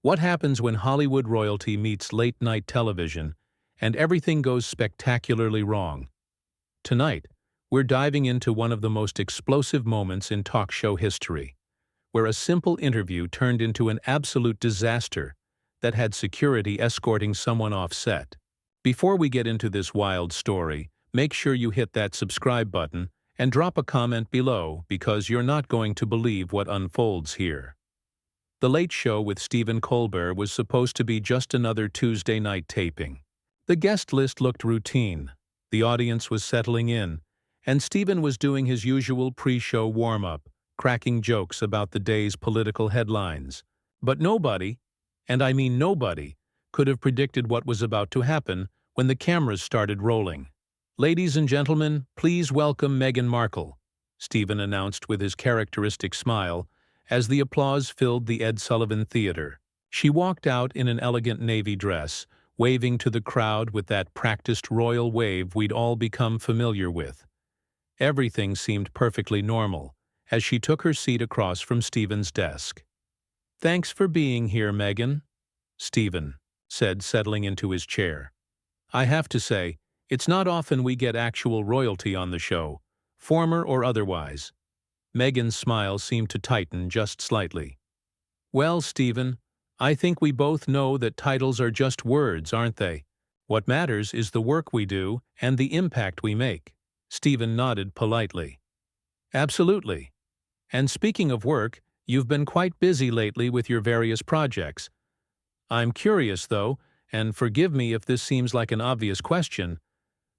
What happens when Hollywood royalty meets late-night television and everything goes spectacularly wrong? Tonight, we're diving into one of the most explosive moments in talk show history, where a simple interview turned into an absolute disaster that had security escorting someone off set. Before we get into this wild story, make sure you hit that subscribe button and drop a comment below because you're not going to believe what unfolds here. The Late Show with Stephen Colbert was supposed to be just another Tuesday night taping. The guest list looked routine, the audience was settling in, and Stephen was doing his usual pre-show warm-up, cracking jokes about the day's political headlines. But nobody, and I mean nobody, could have predicted what was about to happen when the cameras started rolling. "Ladies and gentlemen, please welcome Meghan Markle," Stephen announced with his characteristic smile as the applause filled the Ed Sullivan Theater. She walked out in an elegant navy dress, waving to the crowd with that practiced royal wave we'd all become familiar with. Everything seemed perfectly normal as she took her seat across from Stephen's desk. "Thanks for being here, Meghan," Stephen said, settling into his chair. "I have to say, it's not often we get actual royalty on the show, former or otherwise." Meghan's smile seemed to tighten just slightly. "Well, Stephen, I think we both know that titles are just words, aren't they? What matters is the work we do and the impact we make." Stephen nodded politely. "Absolutely. And speaking of work, you've been quite busy lately with your various projects. I'm curious, though, and forgive me if this seems like an obvious question,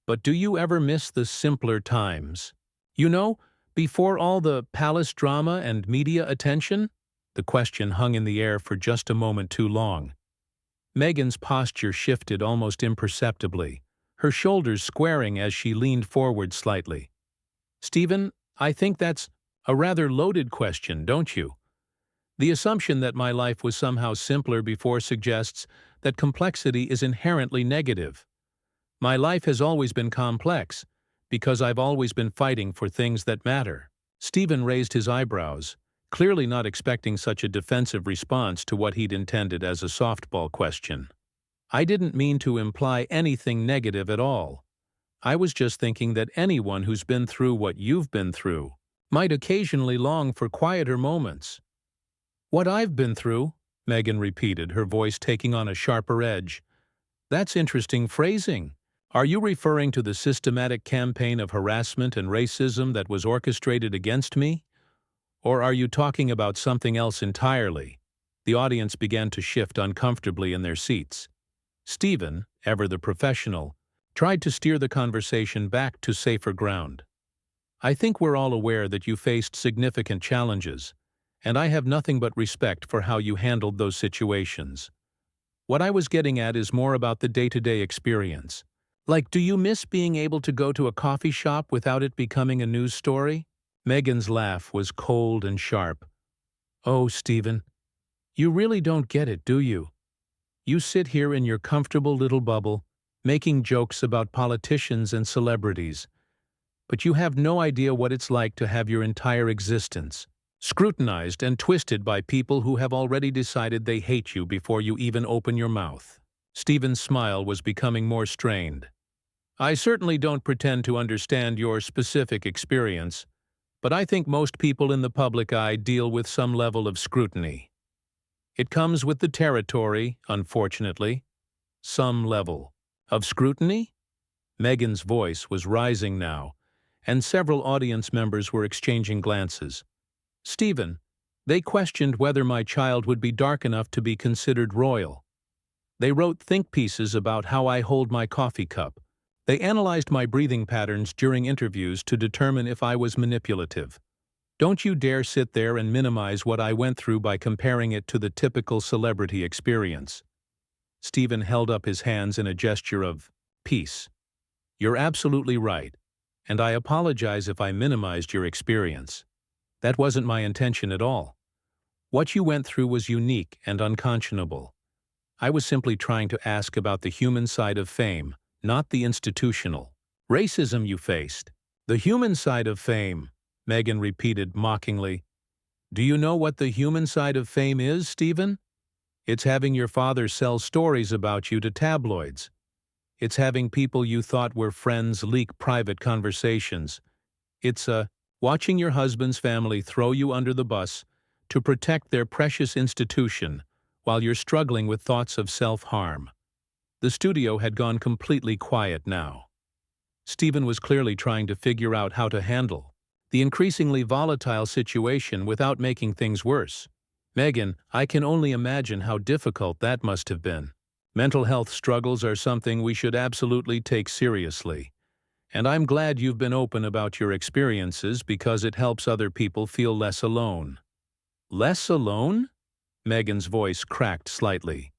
but do you ever miss the simpler times? You know, before all the palace drama and media attention?" The question hung in the air for just a moment too long. Meghan's posture shifted almost imperceptibly, her shoulders squaring as she leaned forward slightly. "Stephen, I think that's a rather loaded question, don't you? The assumption that my life was somehow simpler before suggests that complexity is inherently negative. My life has always been complex, because I've always been fighting for things that matter." Stephen raised his eyebrows, clearly not expecting such a defensive response to what he'd intended as a softball question. "I didn't mean to imply anything negative at all. I was just thinking that anyone who's been through what you've been through might occasionally long for quieter moments." "What I've been through," Meghan repeated, her voice taking on a sharper edge. "That's interesting phrasing. Are you referring to the systematic campaign of harassment and racism that was orchestrated against me? Or are you talking about something else entirely?" The audience began to shift uncomfortably in their seats. Stephen, ever the professional, tried to steer the conversation back to safer ground. "I think we're all aware that you faced significant challenges, and I have nothing but respect for how you handled those situations. What I was getting at is more about the day-to-day experience. Like, do you miss being able to go to a coffee shop without it becoming a news story?" Meghan's laugh was cold and sharp. "Oh, Stephen, you really don't get it, do you? You sit here in your comfortable little bubble, making jokes about politicians and celebrities, but you have no idea what it's like to have your entire existence scrutinized and twisted by people who have already decided they hate you before you even open your mouth." Stephen's smile was becoming more strained. "I certainly don't pretend to understand your specific experience, but I think most people in the public eye deal with some level of scrutiny. It comes with the territory, unfortunately. Some level of scrutiny?" Meghan's voice was rising now, and several audience members were exchanging glances. "Stephen, they questioned whether my child would be dark enough to be considered royal. They wrote think pieces about how I hold my coffee cup. They analyzed my breathing patterns during interviews to determine if I was manipulative. Don't you dare sit there and minimize what I went through by comparing it to the typical celebrity experience." Stephen held up his hands in a gesture of peace. "You're absolutely right, and I apologize if I minimized your experience. That wasn't my intention at all. What you went through was unique and unconscionable. I was simply trying to ask about the human side of fame, not the institutional racism you faced." "The human side of fame," Meghan repeated mockingly. "Do you know what the human side of fame is, Stephen? It's having your father sell stories about you to tabloids. It's having people you thought were friends leak private conversations. It's watching your husband's family throw you under the bus to protect their precious institution while you're struggling with thoughts of self-harm. The studio had gone completely quiet now. Stephen was clearly trying to figure out how to handle the increasingly volatile situation without making things worse. Meghan, I can only imagine how difficult that must have been. Mental health struggles are something we should absolutely take seriously. And I'm glad you've been open about your experiences because it helps other people feel less alone. Less alone? Meghan's voice cracked slightly.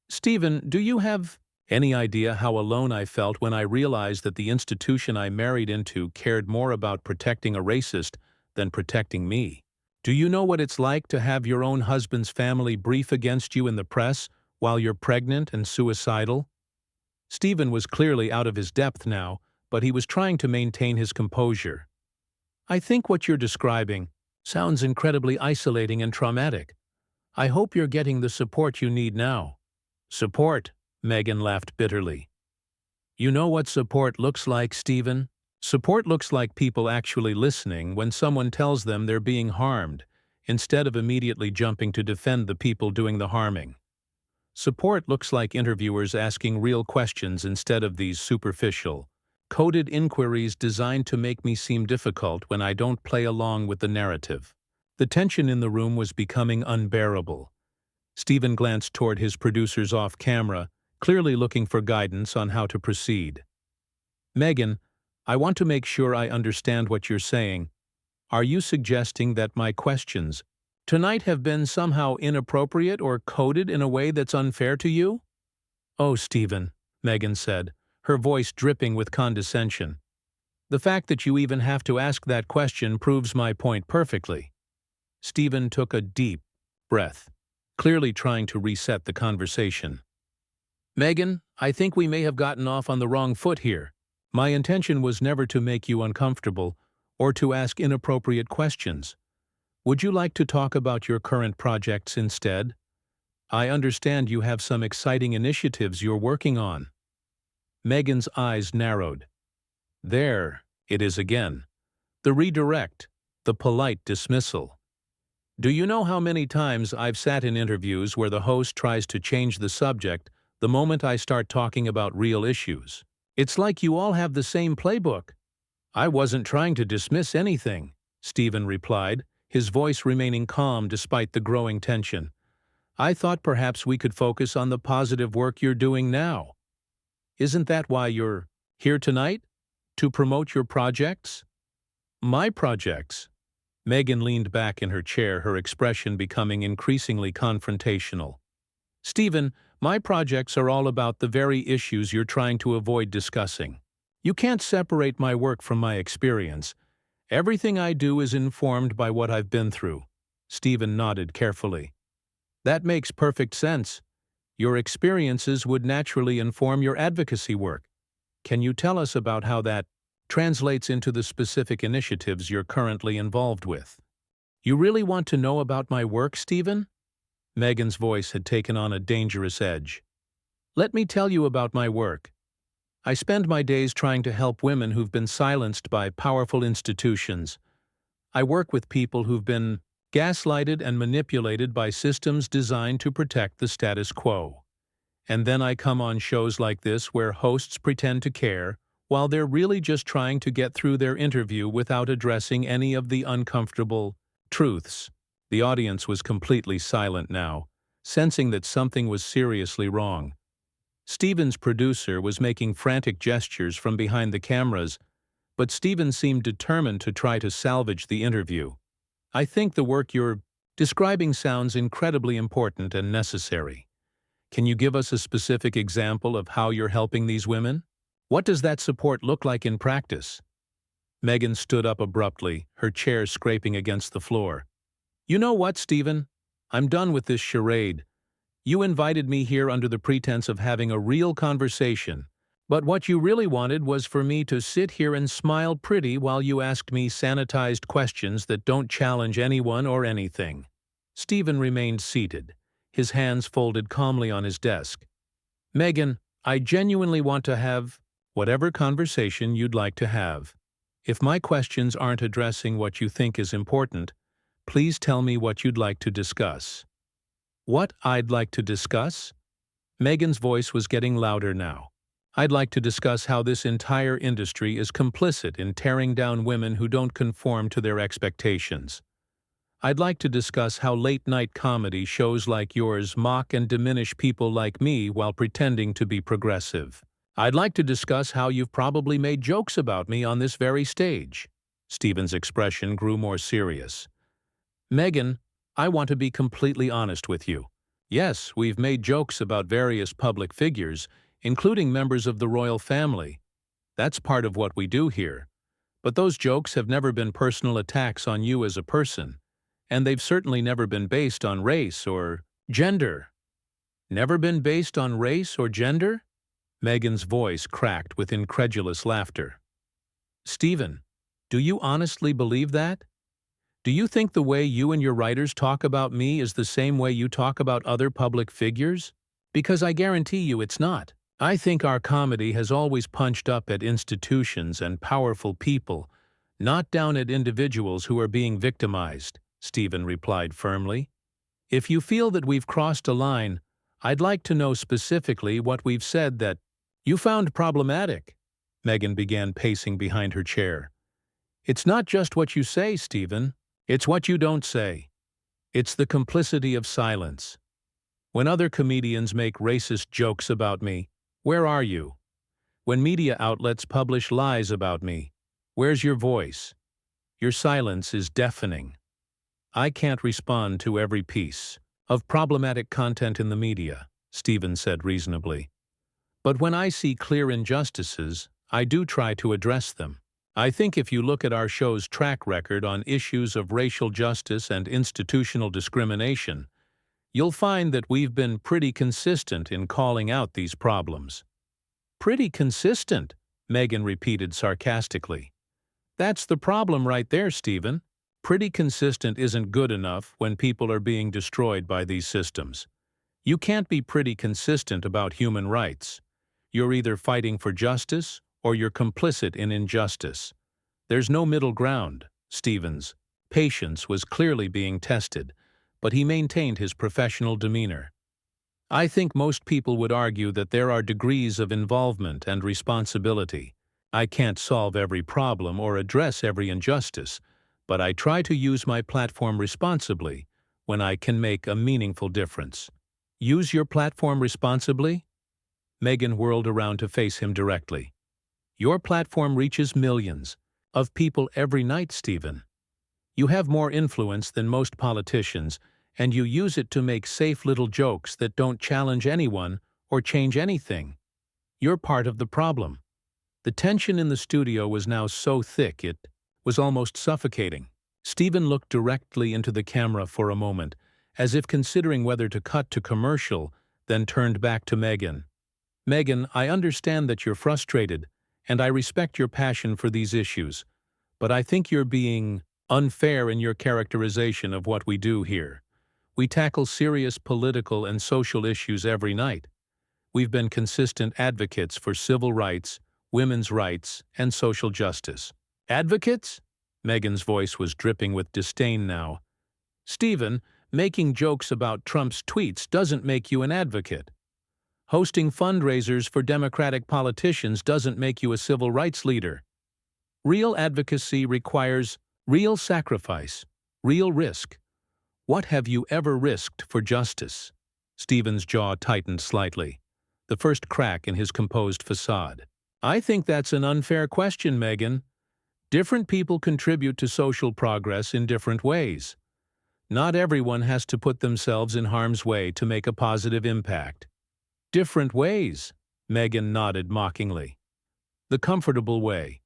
Stephen, do you have any idea how alone I felt when I realized that the institution I married into cared more about protecting a racist than protecting me? Do you know what it's like to have your own husband's family brief against you in the press while you're pregnant and suicidal? Stephen was clearly out of his depth now, but he was trying to maintain his composure. I think what you're describing sounds incredibly isolating and traumatic. I hope you're getting the support you need now. Support? Meghan laughed bitterly. You know what support looks like, Stephen? Support looks like people actually listening when someone tells them they're being harmed, instead of immediately jumping to defend the people doing the harming. Support looks like interviewers asking real questions instead of these superficial, coded inquiries designed to make me seem difficult when I don't play along with the narrative. The tension in the room was becoming unbearable. Stephen glanced toward his producers off camera, clearly looking for guidance on how to proceed. Meghan, I want to make sure I understand what you're saying. Are you suggesting that my questions tonight have been somehow inappropriate or coded in a way that's unfair to you? Oh, Stephen, Meghan said, her voice dripping with condescension. The fact that you even have to ask that question proves my point perfectly. Stephen took a deep breath, clearly trying to reset the conversation. Meghan, I think we may have gotten off on the wrong foot here. My intention was never to make you uncomfortable or to ask inappropriate questions. Would you like to talk about your current projects instead? I understand you have some exciting initiatives you're working on. Meghan's eyes narrowed. There it is again. The redirect, the polite dismissal. Do you know how many times I've sat in interviews where the host tries to change the subject the moment I start talking about real issues? It's like you all have the same playbook. I wasn't trying to dismiss anything, Stephen replied, his voice remaining calm despite the growing tension. I thought perhaps we could focus on the positive work you're doing now. Isn't that why you're here tonight? To promote your projects? My projects? Meghan leaned back in her chair, her expression becoming increasingly confrontational. Stephen, my projects are all about the very issues you're trying to avoid discussing. You can't separate my work from my experience. Everything I do is informed by what I've been through. Stephen nodded carefully. That makes perfect sense. Your experiences would naturally inform your advocacy work. Can you tell us about how that translates into the specific initiatives you're currently involved with? You really want to know about my work, Stephen? Meghan's voice had taken on a dangerous edge. Let me tell you about my work. I spend my days trying to help women who've been silenced by powerful institutions. I work with people who've been gaslighted and manipulated by systems designed to protect the status quo. And then I come on shows like this where hosts pretend to care, while they're really just trying to get through their interview without addressing any of the uncomfortable truths. The audience was completely silent now, sensing that something was seriously wrong. Stephen's producer was making frantic gestures from behind the cameras, but Stephen seemed determined to try to salvage the interview. I think the work you're describing sounds incredibly important and necessary. Can you give us a specific example of how you're helping these women? What does that support look like in practice? Meghan stood up abruptly, her chair scraping against the floor. You know what, Stephen? I'm done with this charade. You invited me here under the pretense of having a real conversation, but what you really wanted was for me to sit here and smile pretty while you asked me sanitized questions that don't challenge anyone or anything. Stephen remained seated, his hands folded calmly on his desk. "Meghan, I genuinely want to have whatever conversation you'd like to have. If my questions aren't addressing what you think is important, please tell me what you'd like to discuss." "What I'd like to discuss?" Meghan's voice was getting louder now. "I'd like to discuss how this entire industry is complicit in tearing down women who don't conform to their expectations. I'd like to discuss how late-night comedy shows like yours mock and diminish people like me while pretending to be progressive. I'd like to discuss how you've probably made jokes about me on this very stage." Stephen's expression grew more serious. "Meghan, I want to be completely honest with you. Yes, we've made jokes about various public figures, including members of the royal family. That's part of what we do here. But those jokes have never been personal attacks on you as a person, and they've certainly never been based on race or gender." "Never been based on race or gender?" Meghan's voice cracked with incredulous laughter. "Stephen, do you honestly believe that? Do you think the way you and your writers talk about me is the same way you talk about other public figures? Because I guarantee you it's not. I think our comedy has always punched up at institutions and powerful people, not down at individuals who are being victimized," Stephen replied firmly. "If you feel that we've crossed a line, I'd like to know specifically what we've said that you found problematic." Meghan began pacing behind her chair. "It's not just what you say, Stephen. It's what you don't say. It's the complicity of silence. When other comedians make racist jokes about me, where are you? When media outlets publish lies about me, where's your voice? Your silence is deafening. I can't respond to every piece of problematic content in the media," Stephen said reasonably. "But when I see clear injustices, I do try to address them. I think if you look at our show's track record on issues of racial justice and institutional discrimination, you'll find that we've been pretty consistent in calling out these problems." "Pretty consistent," Meghan repeated sarcastically. "That's the problem right there, Stephen. Pretty consistent isn't good enough when people are being destroyed by these systems. You can't be pretty consistent about human rights. You're either fighting for justice or you're complicit in injustice. There's no middle ground." Stephen's patience was clearly being tested, but he maintained his professional demeanor. "I think most people would argue that there are degrees of involvement and responsibility. I can't solve every problem or address every injustice, but I try to use my platform responsibly when I can make a meaningful difference." "Use your platform responsibly?" Meghan whirled around to face him directly. "Your platform reaches millions of people every night, Stephen. You have more influence than most politicians, and you use it to make safe little jokes that don't challenge anyone or change anything. You're part of the problem." The tension in the studio was now so thick it was almost suffocating. Stephen looked directly into the camera for a moment, as if considering whether to cut to commercial, then turned back to Meghan. "Meghan, I understand that you're frustrated, and I respect your passion for these issues, but I think you're being unfair in your characterization of what we do here. We tackle serious political and social issues every night. We've been consistent advocates for civil rights, women's rights, and social justice." "Advocates?" Meghan's voice was dripping with disdain now. "Stephen, making jokes about Trump's tweets doesn't make you an advocate. Hosting fundraisers for Democratic politicians doesn't make you a civil rights leader. Real advocacy requires real sacrifice, real risk. What have you ever risked for justice?" Stephen's jaw tightened slightly, the first crack in his composed facade. "I think that's an unfair question, Meghan. Different people contribute to social progress in different ways. Not everyone has to put themselves in harm's way to make a positive impact." "Different ways," Meghan nodded mockingly. "The comfortable way.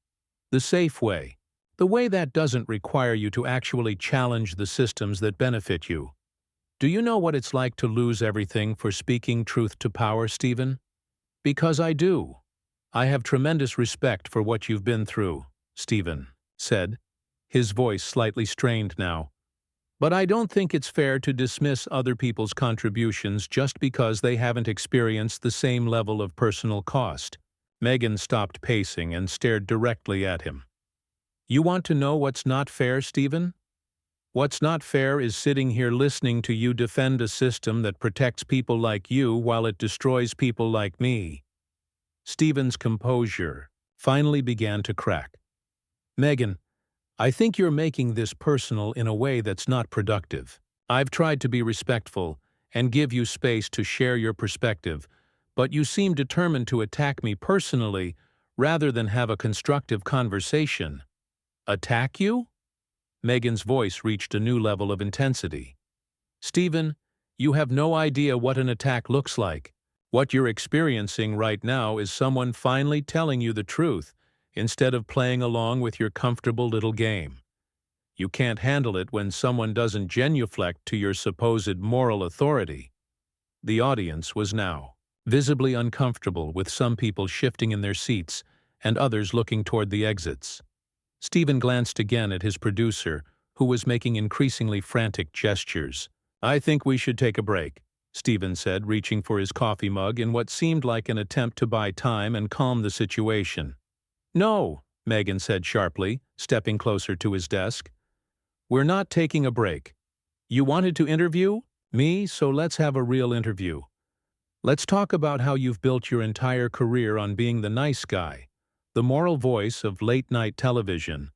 The safe way. The way that doesn't require you to actually challenge the systems that benefit you. Do you know what it's like to lose everything for speaking truth to power, Stephen?" "Because I do. I have tremendous respect for what you've been through," Stephen said, his voice slightly strained now. But I don't think it's fair to dismiss other people's contributions just because they haven't experienced the same level of personal cost. Meghan stopped pacing and stared directly at him. You want to know what's not fair, Stephen? What's not fair is sitting here listening to you defend a system that protects people like you while it destroys people like me. Stephen's composure finally began to crack. Meghan, I think you're making this personal in a way that's not productive. I've tried to be respectful and give you space to share your perspective, but you seem determined to attack me personally rather than have a constructive conversation. Attack you? Meghan's voice reached a new level of intensity. Stephen, you have no idea what an attack looks like. What you're experiencing right now is someone finally telling you the truth, instead of playing along with your comfortable little game. You can't handle it when someone doesn't genuflect to your supposed moral authority. The audience was now visibly uncomfortable, with some people shifting in their seats and others looking toward the exits. Stephen glanced again at his producer, who was making increasingly frantic gestures. I think we should take a break, Stephen said, reaching for his coffee mug in what seemed like an attempt to buy time and calm the situation. No, Meghan said sharply, stepping closer to his desk. We're not taking a break. You wanted to interview me, so let's have a real interview. Let's talk about how you've built your entire career on being the nice guy, the moral voice of late-night television,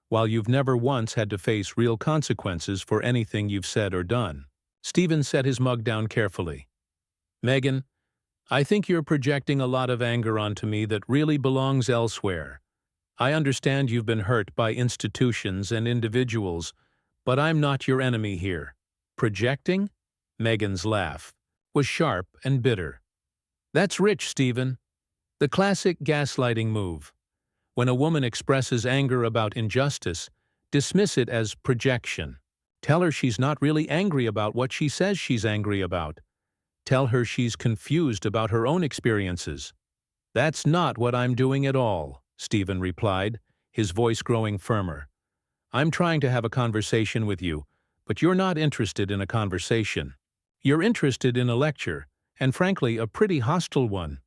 while you've never once had to face real consequences for anything you've said or done. Stephen set his mug down carefully. Meghan, I think you're projecting a lot of anger onto me that really belongs elsewhere. I understand you've been hurt by institutions and individuals, but I'm not your enemy here. Projecting? Meghan's laugh was sharp and bitter. That's rich, Stephen. The classic gaslighting move. When a woman expresses anger about injustice, dismiss it as projection. Tell her she's not really angry about what she says she's angry about. Tell her she's confused about her own experiences. That's not what I'm doing at all, Stephen replied, his voice growing firmer. I'm trying to have a conversation with you, but you're not interested in a conversation. You're interested in a lecture, and frankly, a pretty hostile one.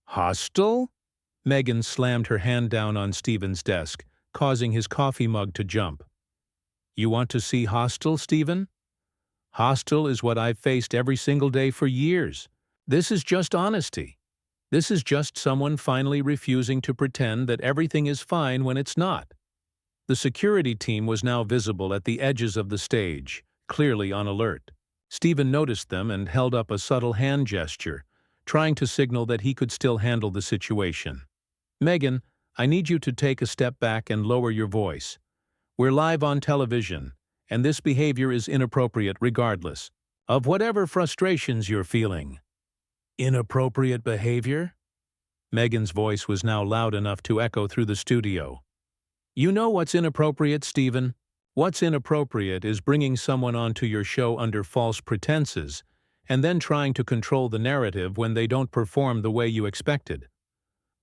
Hostile? Meghan slammed her hand down on Stephen's desk, causing his coffee mug to jump. You want to see hostile, Stephen? Hostile is what I've faced every single day for years. This is just honesty. This is just someone finally refusing to pretend that everything is fine when it's not. The security team was now visible at the edges of the stage, clearly on alert. Stephen noticed them and held up a subtle hand gesture, trying to signal that he could still handle the situation. Meghan, I need you to take a step back and lower your voice. We're live on television, and this behavior is inappropriate regardless of whatever frustrations you're feeling. Inappropriate behavior? Meghan's voice was now loud enough to echo through the studio. You know what's inappropriate, Stephen? What's inappropriate is bringing someone onto your show under false pretenses and then trying to control the narrative when they don't perform the way you expected.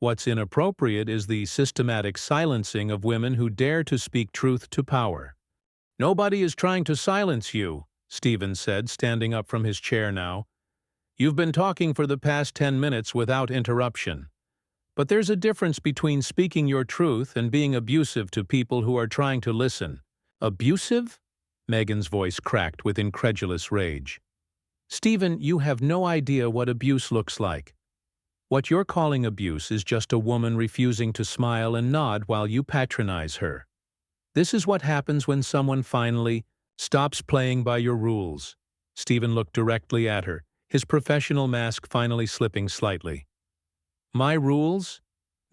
What's inappropriate is the systematic silencing of women who dare to speak truth to power. Nobody is trying to silence you, Stephen said, standing up from his chair now. You've been talking for the past 10 minutes without interruption. But there's a difference between speaking your truth and being abusive to people who are trying to listen. Abusive? Meghan's voice cracked with incredulous rage. Stephen, you have no idea what abuse looks like. What you're calling abuse is just a woman refusing to smile and nod while you patronize her. This is what happens when someone finally stops playing by your rules. Stephen looked directly at her, his professional mask finally slipping slightly. My rules?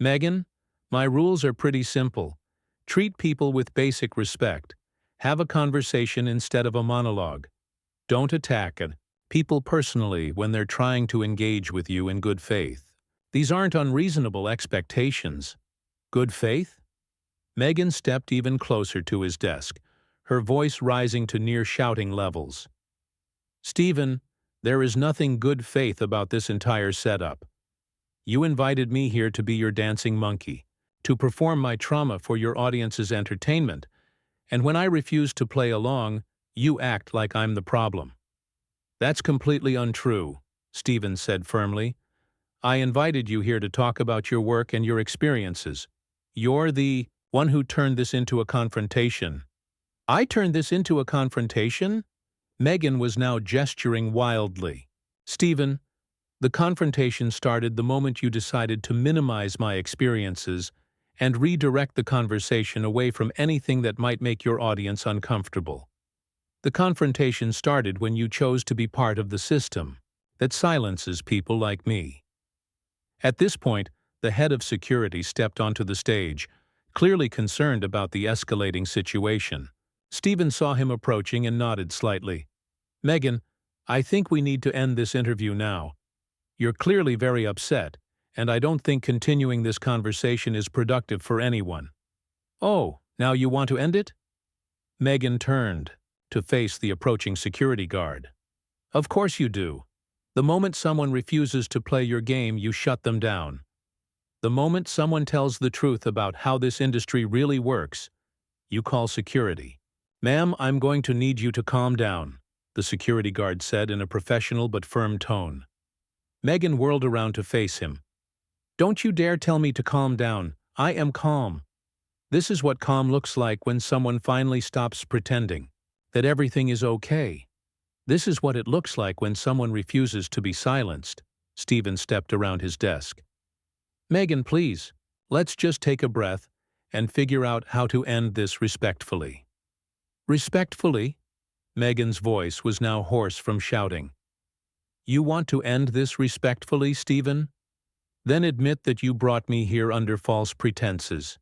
Meghan, my rules are pretty simple. Treat people with basic respect. Have a conversation instead of a monologue. Don't attack people personally when they're trying to engage with you in good faith. These aren't unreasonable expectations. Good faith? Meghan stepped even closer to his desk, her voice rising to near shouting levels. Stephen, there is nothing good faith about this entire setup. You invited me here to be your dancing monkey, to perform my trauma for your audience's entertainment, and when I refused to play along, You act like I'm the problem. That's completely untrue, Stephen said firmly. I invited you here to talk about your work and your experiences. You're the one who turned this into a confrontation. I turned this into a confrontation? Meghan was now gesturing wildly. Stephen, the confrontation started the moment you decided to minimize my experiences and redirect the conversation away from anything that might make your audience uncomfortable. The confrontation started when you chose to be part of the system that silences people like me. At this point, the head of security stepped onto the stage, clearly concerned about the escalating situation. Stephen saw him approaching and nodded slightly. Meghan, I think we need to end this interview now. You're clearly very upset, and I don't think continuing this conversation is productive for anyone. Oh, now you want to end it? Meghan turned to face the approaching security guard. Of course you do. The moment someone refuses to play your game, you shut them down. The moment someone tells the truth about how this industry really works, you call security. Ma'am, I'm going to need you to calm down, the security guard said in a professional but firm tone. Meghan whirled around to face him. Don't you dare tell me to calm down. I am calm. This is what calm looks like when someone finally stops pretending that everything is okay. This is what it looks like when someone refuses to be silenced. Stephen stepped around his desk. Meghan, please, let's just take a breath and figure out how to end this respectfully. Respectfully? Meghan's voice was now hoarse from shouting. You want to end this respectfully, Stephen? Then admit that you brought me here under false pretenses.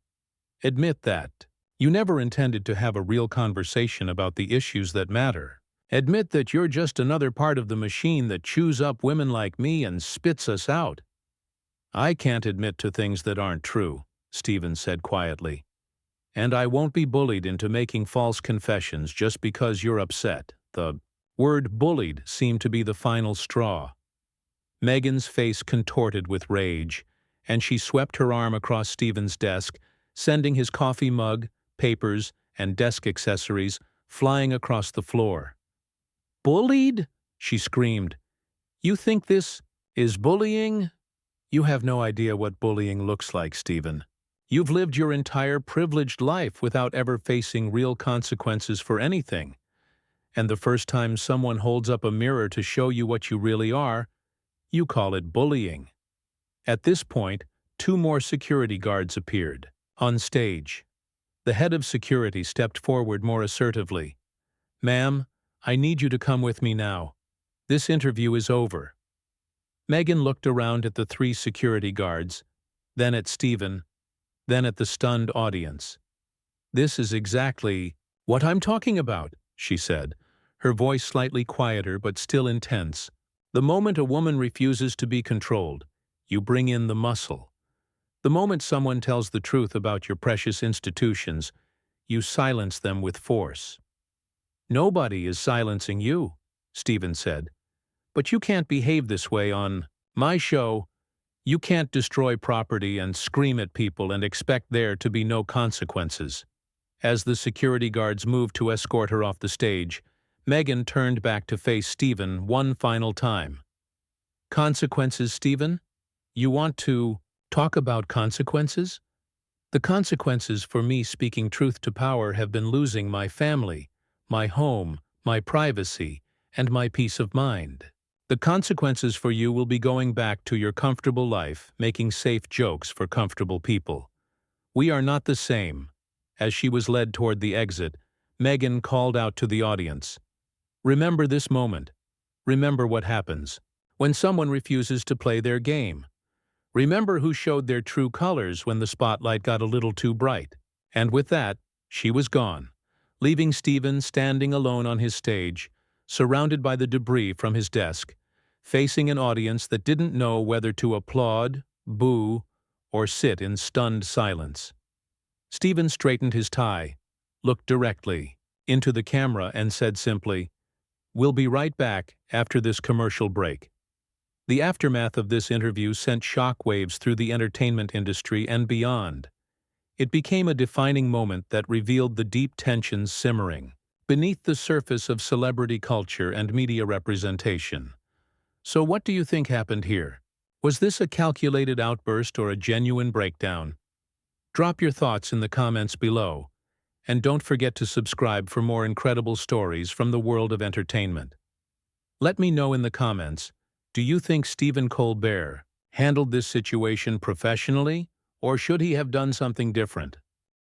Admit that. You never intended to have a real conversation about the issues that matter. Admit that you're just another part of the machine that chews up women like me and spits us out. I can't admit to things that aren't true, Stephen said quietly. And I won't be bullied into making false confessions just because you're upset. The word bullied seemed to be the final straw. Meghan's face contorted with rage, and she swept her arm across Stephen's desk, sending his coffee mug, papers, and desk accessories flying across the floor. Bullied? She screamed. You think this is bullying? You have no idea what bullying looks like, Stephen. You've lived your entire privileged life without ever facing real consequences for anything. And the first time someone holds up a mirror to show you what you really are, you call it bullying. At this point, 2 more security guards appeared. On stage, the head of security stepped forward more assertively. Ma'am, I need you to come with me now. This interview is over. Meghan looked around at the 3 security guards, then at Stephen, then at the stunned audience. This is exactly what I'm talking about, she said, her voice slightly quieter but still intense. The moment a woman refuses to be controlled, you bring in the muscle. The moment someone tells the truth about your precious institutions, you silence them with force. Nobody is silencing you, Stephen said. But you can't behave this way on my show. You can't destroy property and scream at people and expect there to be no consequences. As the security guards moved to escort her off the stage, Meghan turned back to face Stephen one final time. Consequences, Stephen? You want to talk about consequences? The consequences for me speaking truth to power have been losing my family, my home, my privacy, and my peace of mind. The consequences for you will be going back to your comfortable life, making safe jokes for comfortable people. We are not the same. As she was led toward the exit, Meghan called out to the audience. Remember this moment. Remember what happens when someone refuses to play their game. Remember who showed their true colors when the spotlight got a little too bright. And with that, she was gone, leaving Stephen standing alone on his stage, surrounded by the debris from his desk, facing an audience that didn't know whether to applaud, boo, or sit in stunned silence. Stephen straightened his tie, looked directly into the camera and said simply, "We'll be right back after this commercial break." The aftermath of this interview sent shockwaves through the entertainment industry and beyond. It became a defining moment that revealed the deep tensions simmering beneath the surface of celebrity culture and media representation. So what do you think happened here? Was this a calculated outburst or a genuine breakdown? Drop your thoughts in the comments below, and don't forget to subscribe for more incredible stories from the world of entertainment. Let me know in the comments, do you think Stephen Colbert handled this situation professionally, or should he have done something different?